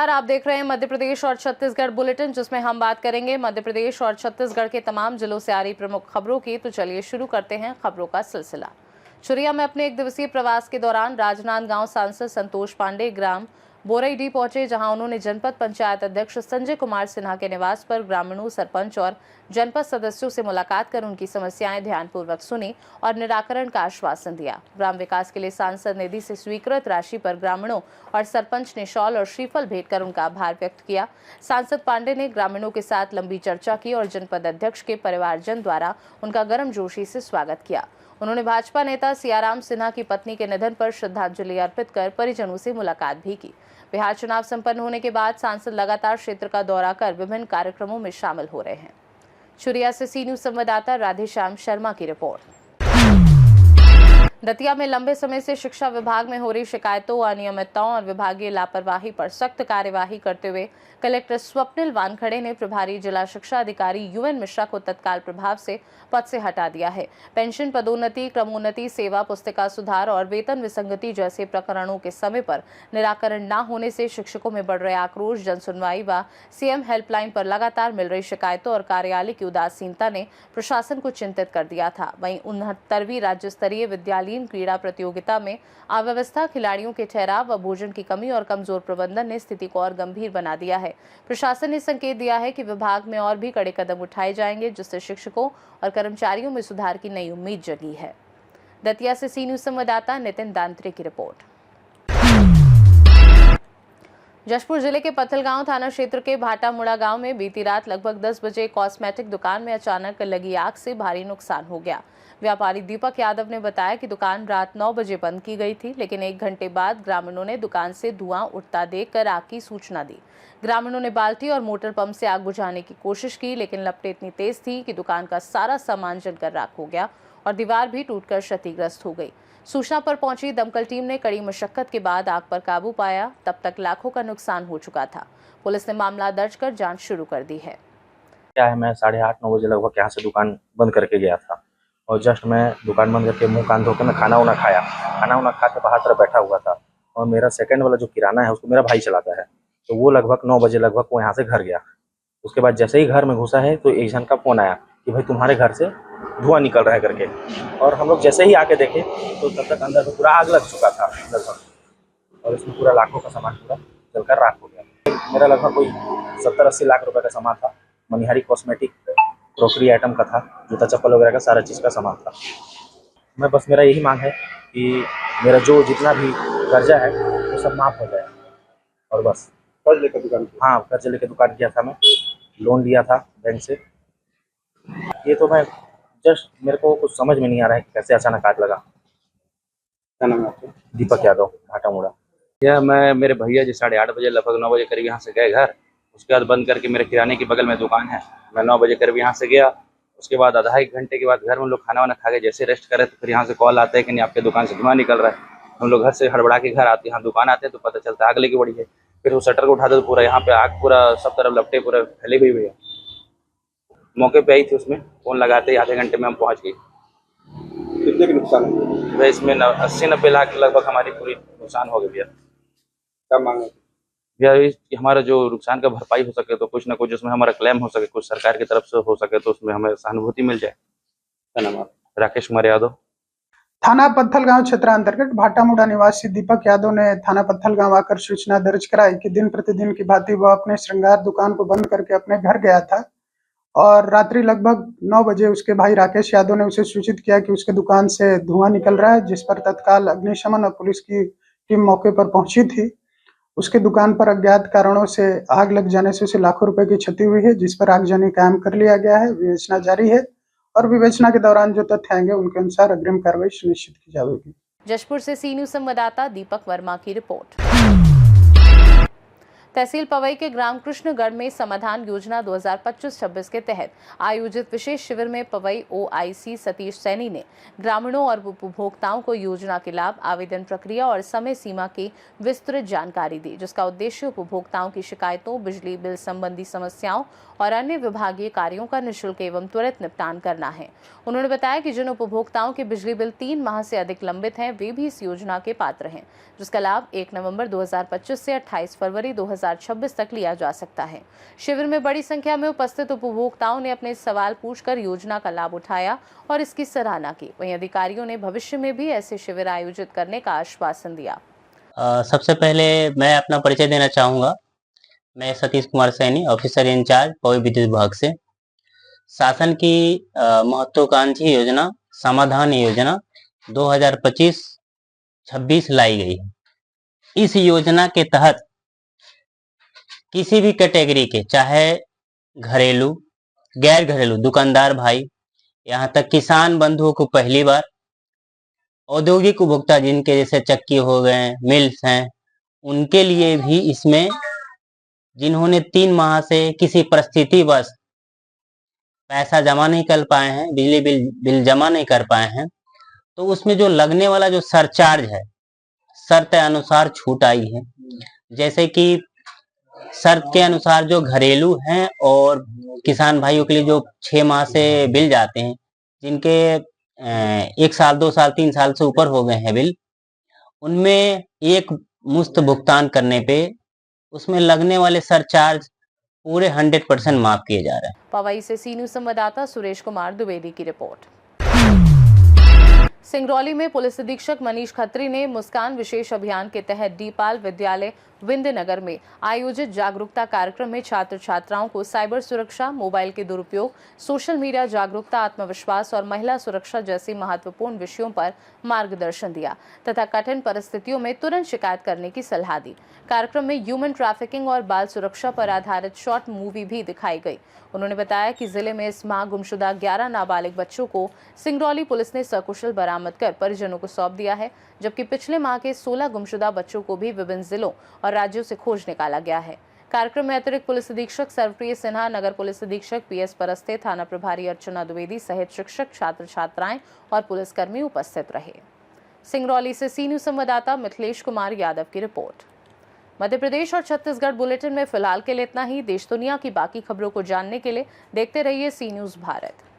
नमस्कार, आप देख रहे हैं मध्य प्रदेश और छत्तीसगढ़ बुलेटिन, जिसमें हम बात करेंगे मध्य प्रदेश और छत्तीसगढ़ के तमाम जिलों से आ रही प्रमुख खबरों की। तो चलिए शुरू करते हैं खबरों का सिलसिला। चुरिया में अपने एक दिवसीय प्रवास के दौरान राजनांदगांव सांसद संतोष पांडे ग्राम बोरईडीह पहुंचे, जहां उन्होंने जनपद पंचायत अध्यक्ष संजय कुमार सिन्हा के निवास पर ग्रामीणों, सरपंच और जनपद सदस्यों से मुलाकात कर उनकी समस्याएं ध्यानपूर्वक सुनी और निराकरण का आश्वासन दिया। ग्राम विकास के लिए सांसद निधि से स्वीकृत राशि पर ग्रामीणों और सरपंच ने शॉल और श्रीफल भेंट कर उनका आभार व्यक्त किया। सांसद पांडे ने ग्रामीणों के साथ लंबी चर्चा की और जनपद अध्यक्ष के परिवारजन द्वारा उनका गर्मजोशी से स्वागत किया। उन्होंने भाजपा नेता सियाराम सिन्हा की पत्नी के निधन पर श्रद्धांजलि अर्पित कर परिजनों से मुलाकात भी की। बिहार चुनाव संपन्न होने के बाद सांसद लगातार क्षेत्र का दौरा कर विभिन्न कार्यक्रमों में शामिल हो रहे हैं। चुरिया से सी न्यूज संवाददाता राधेश्याम शर्मा की रिपोर्ट। दतिया में लंबे समय से शिक्षा विभाग में हो रही शिकायतों, अनियमितताओं और विभागीय लापरवाही पर सख्त कार्यवाही करते हुए कलेक्टर स्वप्निल वानखड़े ने प्रभारी जिला शिक्षा अधिकारी यूएन मिश्रा को तत्काल प्रभाव से पद से हटा दिया है। पेंशन, पदोन्नति, क्रमोन्नति, सेवा पुस्तिका सुधार और वेतन विसंगति जैसे प्रकरणों के समय पर निराकरण न होने से शिक्षकों में बढ़ रहे आक्रोश, जनसुनवाई व सीएम हेल्पलाइन पर लगातार मिल रही शिकायतों और कार्यालय की उदासीनता ने प्रशासन को चिंतित कर दिया था। वहीं 69वीं राज्य स्तरीय विद्यालयीन क्रीड़ा प्रतियोगिता में अव्यवस्था, खिलाड़ियों के ठहराव व भोजन की कमी और कमजोर प्रबंधन ने स्थिति को और गंभीर बना दिया है। प्रशासन ने संकेत दिया है कि विभाग में और भी कड़े कदम उठाए जाएंगे, जिससे शिक्षकों और कर्मचारियों में सुधार की नई उम्मीद जगी है। दतिया से सी न्यूज संवाददाता नितिन दांत्रे की रिपोर्ट। जशपुर जिले के पत्थलगांव थाना क्षेत्र के भाटामुड़ा गांव में बीती रात लगभग 10 बजे कॉस्मेटिक दुकान में अचानक लगी आग से भारी नुकसान हो गया। व्यापारी दीपक यादव ने बताया कि दुकान रात 9 बजे बंद की गई थी, लेकिन 1 घंटे बाद ग्रामीणों ने दुकान से धुआं उठता देखकर आग की सूचना दी। ग्रामीणों ने बाल्टी और मोटर पंप से आग बुझाने की कोशिश की, लेकिन लपटें इतनी तेज थी कि दुकान का सारा सामान जलकर राख हो गया और दीवार भी टूटकर क्षतिग्रस्त हो गई। सूचना पर पहुंची दमकल टीम ने कड़ी मशक्कत के बाद आग पर काबू पाया। तब तक लाखों का नुकसान हो चुका था। पुलिस ने मामला दर्ज कर जांच शुरू कर दी है। क्या है, मैं 8:30-9 बजे लगभग यहाँ से दुकान बंद करके गया था और जस्ट मैं दुकान बंद करके मुंह कान धो के मैं खाना उना खा के बाहर तरफ बैठा हुआ था और मेरा सेकंड वाला जो किराना है उसको मेरा भाई चलाता है, तो वो लगभग 9 बजे लगभग वो यहाँ से घर गया। उसके बाद जैसे ही घर में घुसा है तो एक जन का फोन आया कि भाई तुम्हारे घर से धुआं निकल रहा है करके, और हम लोग जैसे ही आके देखे तो तब तक अंदर में पूरा आग लग चुका था लगभग, और इसमें पूरा लाखों का सामान पूरा जलकर राख हो गया। मेरा लगभग कोई 70-80 लाख रुपए का सामान था। मनिहारी कॉस्मेटिक क्रॉकरी आइटम का था, जूता चप्पल वगैरह का सारा चीज़ का सामान था। मैं बस मेरा यही मांग है कि मेरा जो जितना भी कर्जा है वो सब माफ़ हो जाए और बस। कर्ज लेकर दुकान किया? हाँ, कर्ज लेकर दुकान किया था, मैं लोन लिया था बैंक से। ये तो मैं जस्ट मेरे को कुछ समझ में नहीं आ रहा है कि कैसे अचानक आग लगा। क्या नाम है आपका? दीपक यादव, भाटामुड़ा। यह मैं मेरे भैया जी 8:30 बजे लगभग 9 बजे करीब यहाँ से गए घर। उसके बाद बंद करके मेरे किराने के बगल में दुकान है, मैं 9 बजे करीब यहाँ से गया। उसके बाद आधा 1 घंटे के बाद घर में हम लोग खाना वाना खा के जैसे रेस्ट करे तो फिर यहाँ से कॉल आता है कि नहीं आपके दुकान से धुआं निकल रहा है। हम लोग घर से हड़बड़ा के घर आते हैं, यहाँ दुकान आते हैं तो पता चलता है आग लगी बड़ी है। फिर वो शटर को उठाते तो पूरा यहाँ पे आग पूरा सब तरफ लपटे पूरा फैली हुई है। मौके पे आई थी, उसमें फ़ोन लगाते ही आधे घंटे में हम पहुँच गए। कितने का नुकसान है? भैया इसमें 80-90 लाख लगभग हमारी पूरी नुकसान हो गई भैया। क्या मांग है? भैया हमारा जो नुकसान का भरपाई हो सके तो कुछ ना कुछ उसमें हमारा क्लेम हो सके, कुछ सरकार की तरफ से हो सके तो उसमें हमें सहानुभूति मिल जाए। क्या नाम है? राकेश कुमार यादव। थाना पत्थलगांव क्षेत्र अंतर्गत भाटामुड़ा निवासी दीपक यादव ने थाना पत्थलगांव आकर सूचना दर्ज कराई कि दिन प्रतिदिन की भांति वह अपने श्रृंगार दुकान को बंद करके अपने घर गया था और रात्रि लगभग 9 बजे उसके भाई राकेश यादव ने उसे सूचित किया कि उसके दुकान से धुआं निकल रहा है, जिस पर तत्काल अग्निशमन और पुलिस की टीम मौके पर पहुंची थी। उसकी दुकान पर अज्ञात कारणों से आग लग जाने से उसे लाखों रुपए की क्षति हुई है, जिस पर आगजनी कायम कर लिया गया है। विवेचना जारी है और विवेचना के दौरान जो तथ्य आएंगे उनके अनुसार अग्रिम कार्रवाई सुनिश्चित की जाएगी। जशपुर से सी न्यूज संवाददाता दीपक वर्मा की रिपोर्ट। तहसील पवई के ग्राम कृष्णगढ़ में समाधान योजना 2025-26 के तहत आयोजित विशेष शिविर में पवई ओआईसी सतीश सैनी ने ग्रामीणों और उपभोक्ताओं को योजना के लाभ, आवेदन प्रक्रिया और समय सीमा की विस्तृत जानकारी दी, जिसका उद्देश्य उपभोक्ताओं की शिकायतों, बिजली बिल संबंधी समस्याओं और अन्य विभागीय कार्यों का निःशुल्क एवं त्वरित निपटान करना है। उन्होंने बताया कि जिन उपभोक्ताओं के बिजली बिल 3 माह से अधिक लंबित हैं, वे भी इस योजना के पात्र हैं, जिसका लाभ 1 नवंबर 2025 से 28 फरवरी 2025 2026 तक लिया जा सकता है। शिविर में बड़ी संख्या में उपस्थित उपभोक्ताओं ने अपने सवाल पूछकर योजना का लाभ उठाया और इसकी सराहना की। वहीं अधिकारियों ने भविष्य में भी ऐसे शिविर आयोजित करने का आश्वासन दिया। सबसे पहले मैं अपना परिचय देना चाहूँगा। मैं सतीश कुमार सैनी, ऑफिसर इंचार्ज पवई विद्युत विभाग से। शासन की महत्वाकांक्षी योजना समाधान योजना 2025-26 लाई गई है। इस योजना के तहत किसी भी कैटेगरी के, चाहे घरेलू, गैर घरेलू, दुकानदार भाई, यहाँ तक किसान बंधुओं को पहली बार, औद्योगिक उपभोक्ता जिनके जैसे चक्की हो गए, मिल्स हैं, उनके लिए भी इसमें जिन्होंने 3 माह से किसी परिस्थितिवश पैसा जमा नहीं कर पाए हैं, बिजली बिल जमा नहीं कर पाए हैं, तो उसमें जो लगने वाला जो सरचार्ज है, शर्त अनुसार छूट आई है। जैसे कि शर्त के अनुसार जो घरेलू हैं और किसान भाइयों के लिए जो 6 माह से बिल जाते हैं, जिनके 1 साल, 2 साल, 3 साल से ऊपर हो गए हैं बिल, उनमें एक मुश्त भुगतान करने पे उसमें लगने वाले सरचार्ज पूरे 100% माफ किए जा रहे हैं। पवई से सी न्यूज संवाददाता सुरेश कुमार द्विवेदी की रिपोर्ट। सिंगरौली में पुलिस अधीक्षक मनीष खत्री ने मुस्कान विशेष अभियान के तहत डीपाल विद्यालय विंध्यनगर में आयोजित जागरूकता कार्यक्रम में छात्र छात्राओं को साइबर सुरक्षा, मोबाइल के दुरुपयोग, सोशल मीडिया जागरूकता, आत्मविश्वास और महिला सुरक्षा जैसी महत्वपूर्ण विषयों पर मार्गदर्शन दिया तथा कठिन परिस्थितियों में तुरंत शिकायत करने की सलाह दी। कार्यक्रम में ह्यूमन ट्रैफिकिंग और बाल सुरक्षा पर आधारित शॉर्ट मूवी भी दिखाई गई। उन्होंने बताया कि जिले में इस माह गुमशुदा 11 नाबालिग बच्चों को सिंगरौली पुलिस ने सकुशल बरामद कर परिजनों को सौंप दिया है, जबकि पिछले माह के 16 गुमशुदा बच्चों को भी विभिन्न जिलों और राज्यों से खोज निकाला गया है। कार्यक्रम में अतिरिक्त पुलिस अधीक्षक सर्वप्रिय सिन्हा, नगर पुलिस अधीक्षक PS परस्ते, थाना प्रभारी अर्चना द्विवेदी सहित शिक्षक, छात्र छात्राएं और पुलिसकर्मी उपस्थित रहे। सिंगरौली से सी न्यूज संवाददाता मिथिलेश कुमार यादव की रिपोर्ट। मध्य प्रदेश और छत्तीसगढ़ बुलेटिन में फिलहाल के लिए इतना ही। देश दुनिया की बाकी खबरों को जानने के लिए देखते रहिए सी न्यूज भारत।